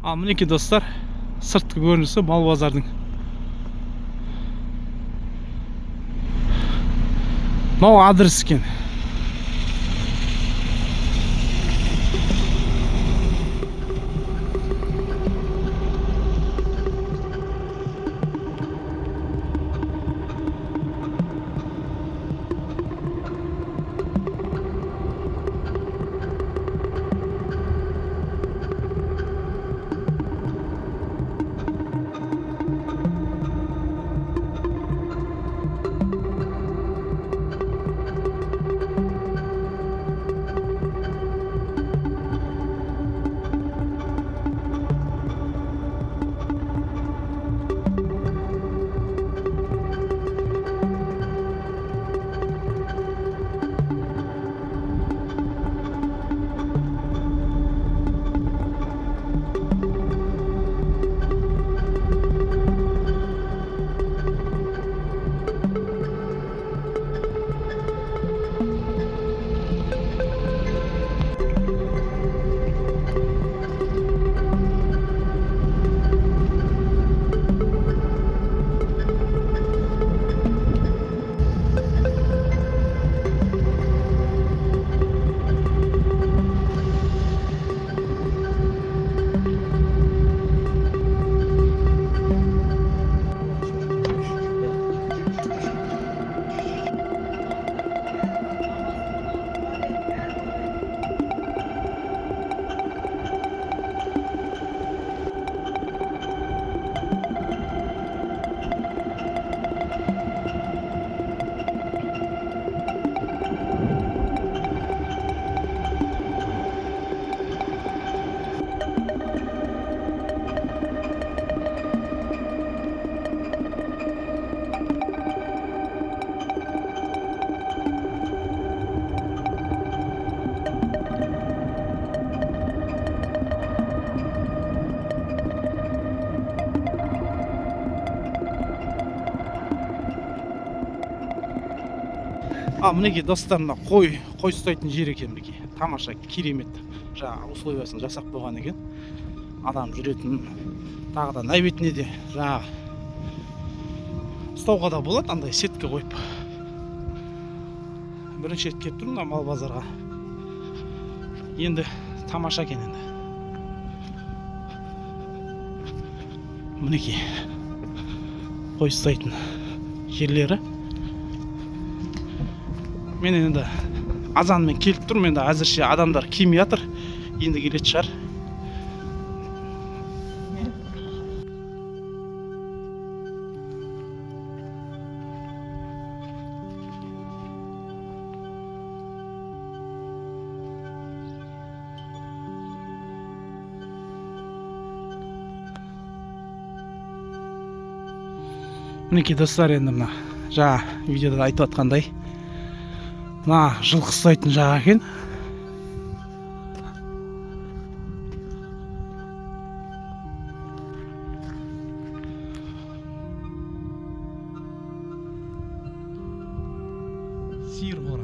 Мінекей достар, сыртқы көрінісі мал базардың. Мынау адрес екен. Мінекей достар, мына қой ұстайтын жер екен. Мінекей тамаша, керемет. Жаңағы условиясын жасап қойған екен. Адам жүретін, тағы да нәйбетіне де жаңағы ұстауға да болады, андай сетке қойып. Бірінші рет келіп тұрмын мал базарға. Енді тамаша екен енді. Мінекей қой ұстайтын жерлері. Мен енді азанмен келіп тұрмын, енді әзірше адамдар келмей жатыр. Енді келетін шығар. Мінекей достар, енді мына жаңа видеода айтып атқандай, мына жылқы ұстайтын жағы екен. Сиыр қора.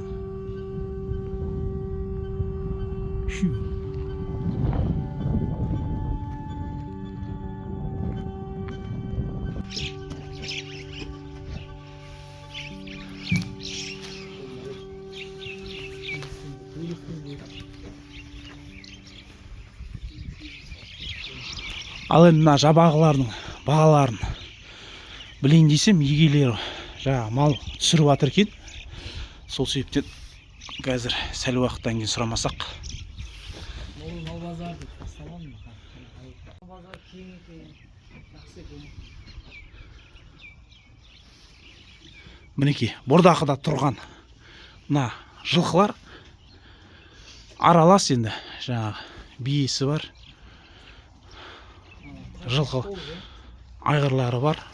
Ал енді мына жабағылардың бағаларын білейін десем, егелері жаңағы мал түсіріп жатыр екен. Сол себептен қазір сәл уақыттан кейін сұрамасақ. Мінекей бордақыда тұрған мына жылқылар аралас, енді жаңағы биесі бар, жылқы айғырлары бар.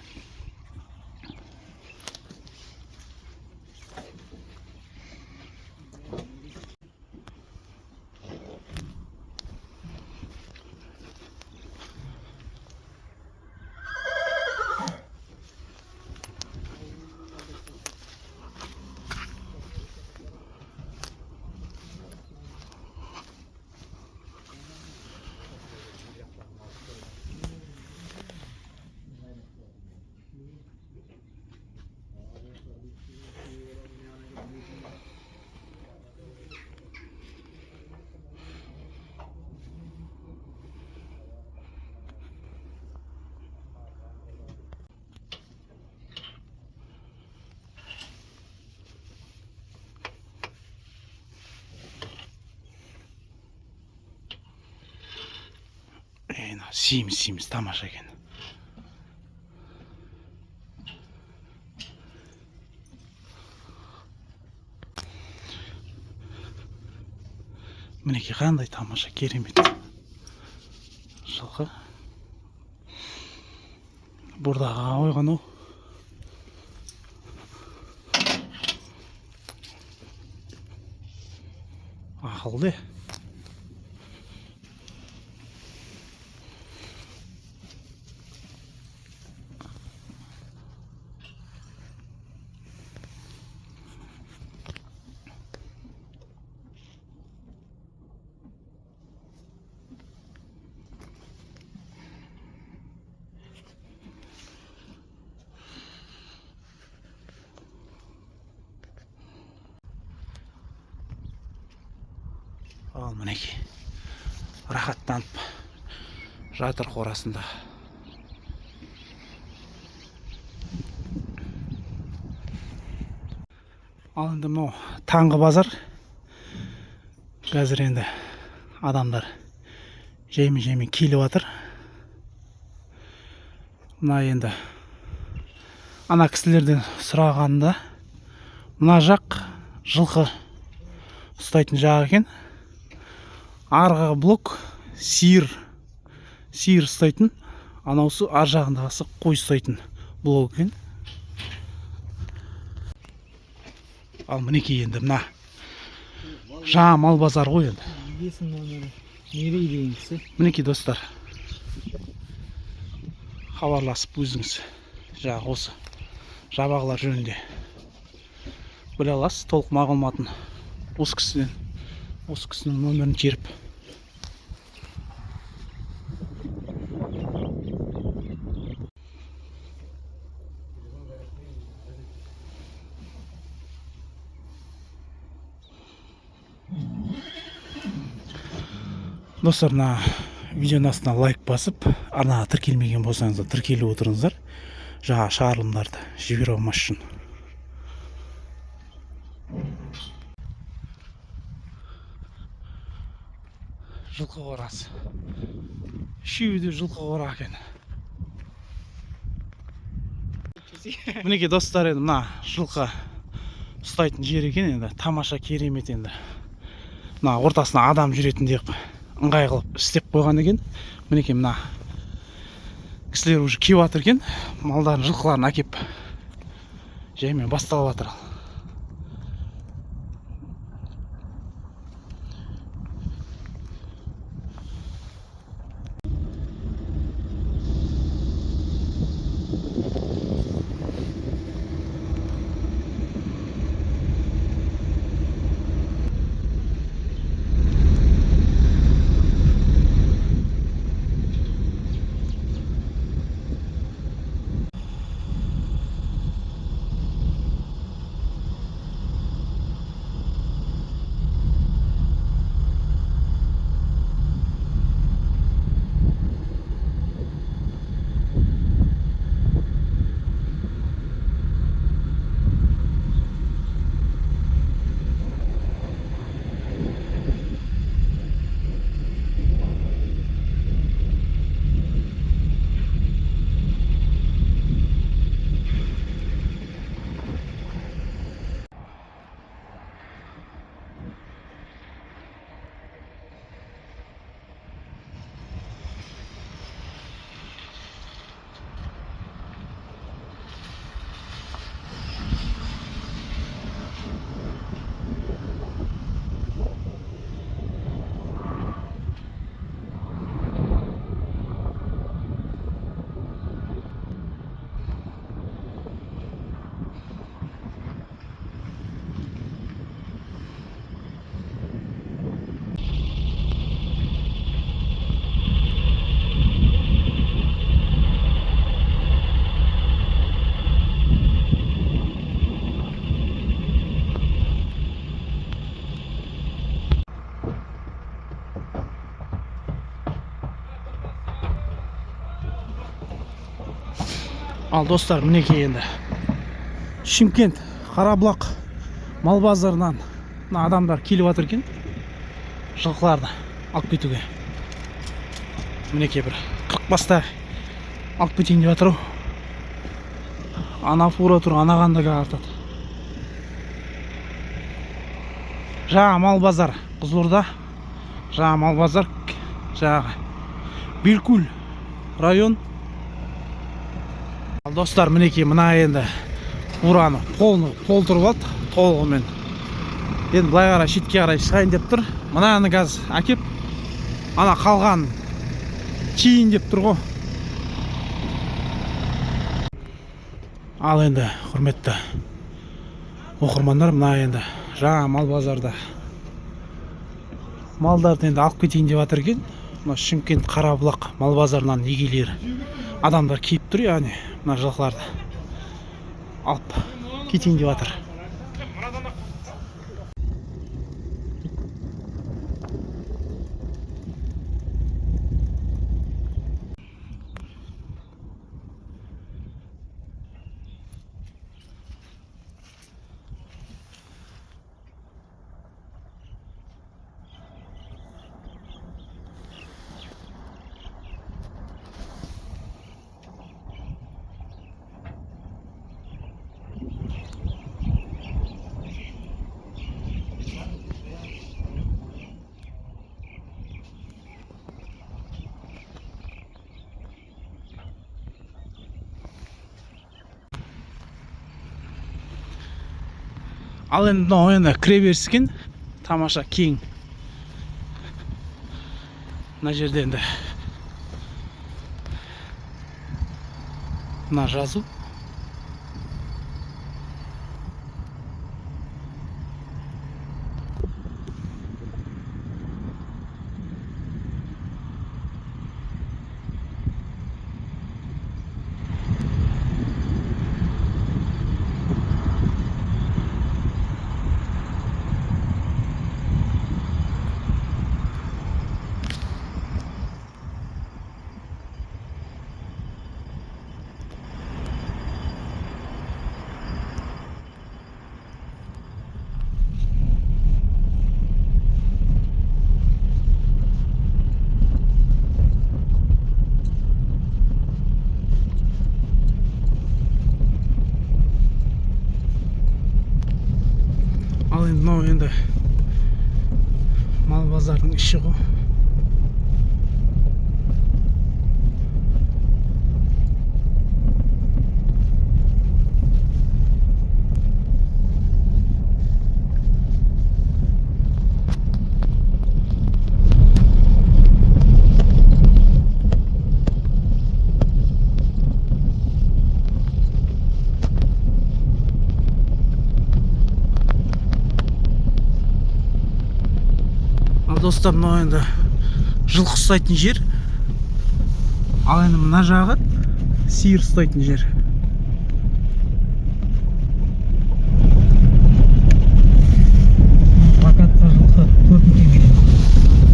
Семіз тамаша екен. Мінекей қандай тамаша, керемет жылқы. Бурдаға қойған ол. Ақылды. Ал мінекей рахаттанып жатыр қорасында. Ал енді мынау таңғы базар. Қазір енді адамдар жеме келіп жатыр. Мына енді ана кісілерден сұрағанда мына жақ жылқы ұстайтын жағы екен. Арғы блок сиыр ұстайтын, анаусы ар жағындағысы қой ұстайтын блок екен. Ал мінекей енді мына жаңа мал базар ғой енді. Мінекей достар, хабарласып өзіңіз жаңа осы жабағылар жөнінде біле аласыз. Толық мағлұматын осы кісінің нөмірін теріп. Достар, мына видеоның астына лайк басып, арнаға тіркелмеген болсаңыздар тіркеліп отырыңыздар. Жаңа шығарылымдарды жібере алмас үшін. Жылқы қорасы. Үшеуі де жылқы қора екен. Мінекей достар, енді мына жылқы ұстайтын жер екен енді. Тамаша, керемет енді. Мына ортасына адам жүретін деп ыңғай қылып істеп қойған екен. Мінекей мына кісілер уже келіп жатыр екен. Малдарын, жылқыларын әкеп жаймен басталып жатыр. Ал достар, мінекей енді Шымкент Қарабұлақ мал базарынан адамдар келіп жатыр екен жылқыларды алып кетуге. Мінекей бір 40 баста алып кетейін деп жатыр. Ана фура тұр, ана қандыға артады. Жаңа мал базар, Қызылорда. Жаңа мал базар, жаңағы Белкул район. Достар, мінекей мына енді фураны толтырып алды, толығымен. Енді былай қарай шетке қарай шығайын деп тұр. Мынаны газ әкеп, ана қалған чейін деп тұр ғой. Ал енді құрметті оқырмандар, мына енді жаңа мал базарда малдарды енді алып кетейін деп жатыр екен. Мына Шымкент Қарабұлақ мал базарынан егелер адамдар келіп тұр, яғни мына жылқыларды алып кетейін деп жатыр. Ал енді мынау енді кіре беріскен тамаша кең. Мына жерде енді мына жазу. Ал енді мынау енді мал базардың іші ғой. Достар, мынау енді жылқы ұстайтын жер. Ал енді мына жағы сиыр ұстайтын жер. Прокатқа жылқы 4000 теңгеден.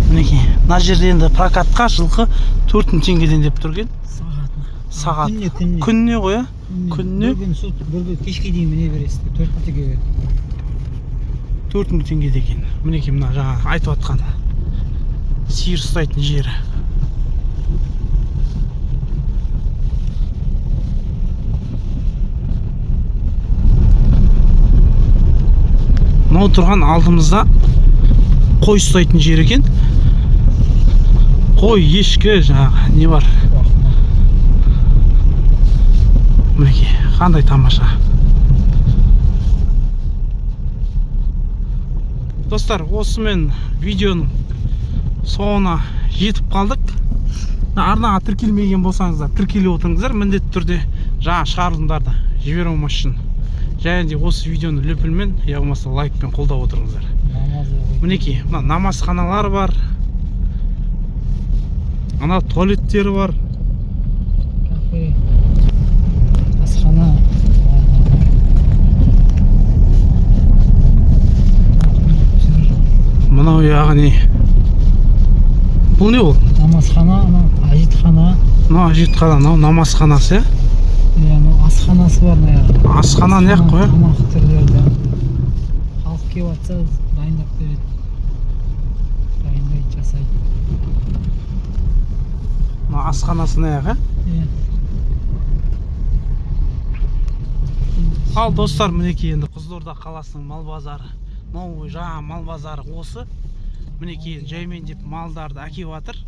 Мінекей, мына жерде енді прокатқа жылқы 4000 теңгеден деп тұр екен. Сағат. Күніне ғой, күніне. Бір күн кешке дейін міне бересіз. 4000 теңге. 4000 теңге деген. Мінекей мына жаңа айтып атқан сиыр ұстайтын жері. Мынау тұрған алдымызда қой ұстайтын жер екен. Қой, ешкі, жаңағы не бар? Мінекей, қандай тамаша. Достар, осымен видеоның соңына жетіп қалдық. Арнаға тіркелмеген болсаңыздар, тіркеліп отырыңыздар. Міндетті түрде жаңа шығарылымдарды жібермес үшін. Және де осы видеоны лүпілмен, я болмаса лайкпен қолдап отырыңыздар. Мінекей, мына намазханалар бар. Ана туалеттері бар. Асхана. Мынау яғни бұл не ол? Намазхана, ажитхана. Мынау ажитхана, мынау намазханасы, иә? Асханасы бар мына. Асхана не ақ қой? Тамақ түрлері. Халық келіп жатса дайындап береді. Дайындайды, жасайды. Мына асханасына аяқ, Иә. Ал достар, мінекей енді Қызылорда қаласының мал базары, новый жаңа мал базары осы. Мінекей жаймен деп малдарды әкеп жатыр.